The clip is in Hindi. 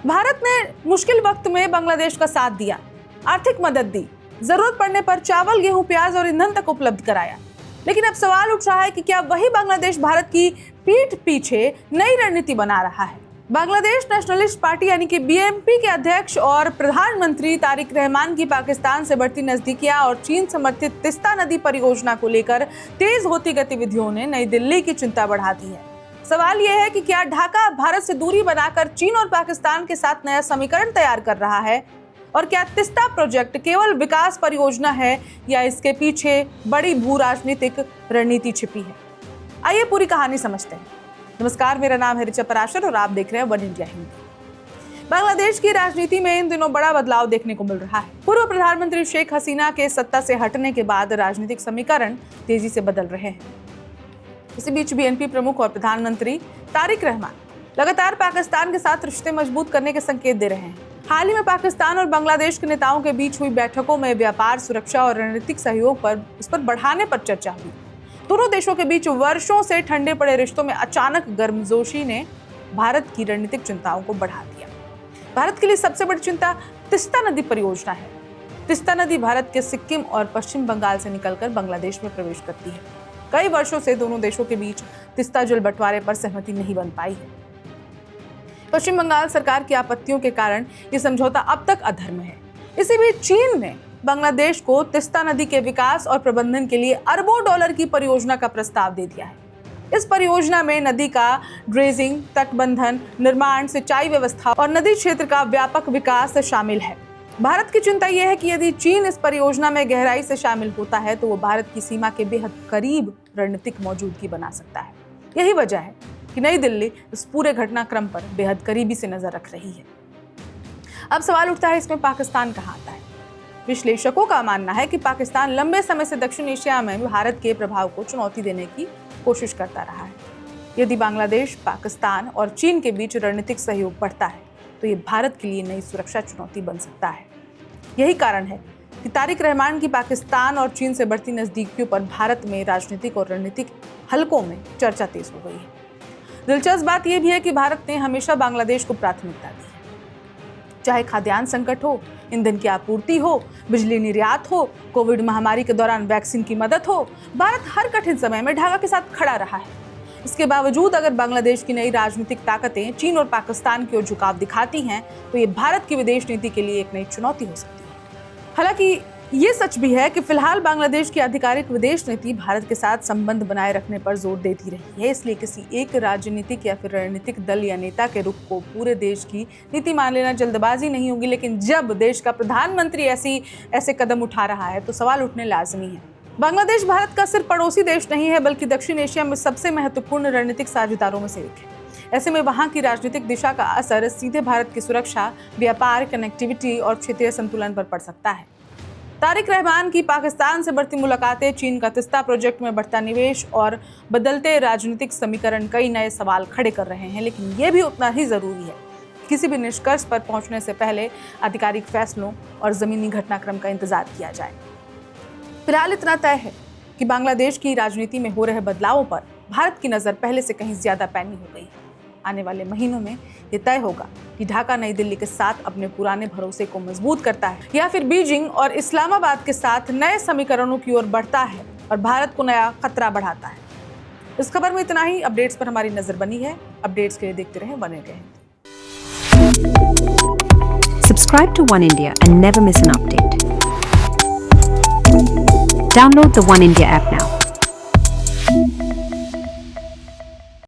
भारत ने मुश्किल वक्त में बांग्लादेश का साथ दिया, आर्थिक मदद दी, जरूरत पड़ने पर चावल, गेहूं, प्याज और ईंधन तक उपलब्ध कराया। लेकिन अब सवाल उठ रहा है कि क्या वही बांग्लादेश भारत की पीठ पीछे नई रणनीति बना रहा है। बांग्लादेश नेशनलिस्ट पार्टी यानी कि बीएनपी के अध्यक्ष और प्रधानमंत्री तारिक रहमान की पाकिस्तान से बढ़ती नजदीकियां और चीन समर्थित तिस्ता नदी परियोजना को लेकर तेज होती गतिविधियों ने नई दिल्ली की चिंता बढ़ा दी है। सवाल यह है कि क्या ढाका भारत से दूरी बनाकर चीन और पाकिस्तान के साथ नया समीकरण तैयार कर रहा है, और क्या तिस्ता प्रोजेक्ट केवल विकास परियोजना है या इसके पीछे बड़ी भू राजनीतिक रणनीति छिपी है। आइए पूरी कहानी समझते हैं। नमस्कार, मेरा नाम है ऋचा पराशर और आप देख रहे हैं वन इंडिया हिंदी। बांग्लादेश की राजनीति में इन दिनों बड़ा बदलाव देखने को मिल रहा है। पूर्व प्रधानमंत्री शेख हसीना के सत्ता से हटने के बाद राजनीतिक समीकरण तेजी से बदल रहे हैं। इसी बीच बीएनपी प्रमुख और प्रधानमंत्री तारिक रहमान लगातार पाकिस्तान के साथ रिश्ते मजबूत करने के संकेत दे रहे हैं। हाल ही में पाकिस्तान और बांग्लादेश के नेताओं के बीच हुई बैठकों में व्यापार, सुरक्षा और रणनीतिक सहयोग पर बढ़ाने पर चर्चा हुई। दोनों देशों के बीच वर्षों से ठंडे पड़े रिश्तों में अचानक गर्मजोशी ने भारत की रणनीतिक चिंताओं को बढ़ा दिया। भारत के लिए सबसे बड़ी चिंता तिस्ता नदी परियोजना है। तिस्ता नदी भारत के सिक्किम और पश्चिम बंगाल से निकलकर बांग्लादेश में प्रवेश करती है। कई वर्षों से दोनों देशों के बीच तिस्ता जल बंटवारे पर सहमति नहीं बन पाई है। पश्चिम बंगाल सरकार की आपत्तियों के कारण यह समझौता अब तक अधर है। इसी बीच चीन ने बांग्लादेश को तिस्ता नदी के विकास और प्रबंधन के लिए अरबों डॉलर की परियोजना का प्रस्ताव दे दिया है। इस परियोजना में नदी का ड्रेजिंग, तटबंधन, निर्माण, सिंचाई व्यवस्था और नदी क्षेत्र का व्यापक विकास शामिल है। भारत की चिंता यह है कि यदि चीन इस परियोजना में गहराई से शामिल होता है तो वो भारत की सीमा के बेहद करीब रणनीतिक मौजूदगी बना सकता है। यही वजह है कि नई दिल्ली इस पूरे घटनाक्रम पर बेहद करीबी से नजर रख रही है। अब सवाल उठता है, इसमें पाकिस्तान कहाँ आता है। विश्लेषकों का मानना है कि पाकिस्तान लंबे समय से दक्षिण एशिया में भारत के प्रभाव को चुनौती देने की कोशिश करता रहा है। यदि बांग्लादेश, पाकिस्तान और चीन के बीच रणनीतिक सहयोग बढ़ता है तो ये भारत के लिए नई सुरक्षा चुनौती बन सकता है। यही कारण है कि तारिक रहमान की पाकिस्तान और चीन से बढ़ती नजदीकियों पर भारत में राजनीतिक और रणनीतिक हलकों में चर्चा तेज हो गई है। दिलचस्प बात यह भी है कि भारत ने हमेशा बांग्लादेश को प्राथमिकता दी है। चाहे खाद्यान्न संकट हो, ईंधन की आपूर्ति हो, बिजली निर्यात हो, कोविड महामारी के दौरान वैक्सीन की मदद हो, भारत हर कठिन समय में ढाका के साथ खड़ा रहा है। इसके बावजूद अगर बांग्लादेश की नई राजनीतिक ताकतें चीन और पाकिस्तान की ओर झुकाव दिखाती हैं तो ये भारत की विदेश नीति के लिए एक नई चुनौती हो सकती है। हालांकि ये सच भी है कि फिलहाल बांग्लादेश की आधिकारिक विदेश नीति भारत के साथ संबंध बनाए रखने पर जोर देती रही है। इसलिए किसी एक राजनीतिक या फिर रणनीतिक दल या नेता के रुख को पूरे देश की नीति मान लेना जल्दबाजी नहीं होगी। लेकिन जब देश का प्रधानमंत्री ऐसे कदम उठा रहा है तो सवाल उठने लाजमी है। बांग्लादेश भारत का सिर्फ पड़ोसी देश नहीं है बल्कि दक्षिण एशिया में सबसे महत्वपूर्ण रणनीतिक साझेदारों में से एक है। ऐसे में वहां की राजनीतिक दिशा का असर सीधे भारत की सुरक्षा, व्यापार, कनेक्टिविटी और क्षेत्रीय संतुलन पर पड़ सकता है। तारिक रहमान की पाकिस्तान से बढ़ती मुलाकातें, चीन का तिस्ता प्रोजेक्ट में बढ़ता निवेश और बदलते राजनीतिक समीकरण कई नए सवाल खड़े कर रहे हैं। लेकिन ये भी उतना ही जरूरी है किसी भी निष्कर्ष पर पहुंचने से पहले आधिकारिक फैसलों और जमीनी घटनाक्रम का इंतजार किया जाए। फिलहाल इतना तय है कि बांग्लादेश की राजनीति में हो रहे बदलावों पर भारत की नजर पहले से कहीं ज्यादा पैनी हो गई है। आने वाले महीनों में ये तय होगा कि ढाका नई दिल्ली के साथ अपने पुराने भरोसे को मजबूत करता है या फिर बीजिंग और इस्लामाबाद के साथ नए समीकरणों की ओर बढ़ता है और भारत को नया खतरा बढ़ाता है। इस खबर में इतना ही। अपडेट्स पर हमारी नजर बनी है। अपडेट्स के लिए देखते रहें one India Hindi. Subscribe to One India and never miss an update. Download the One India app now.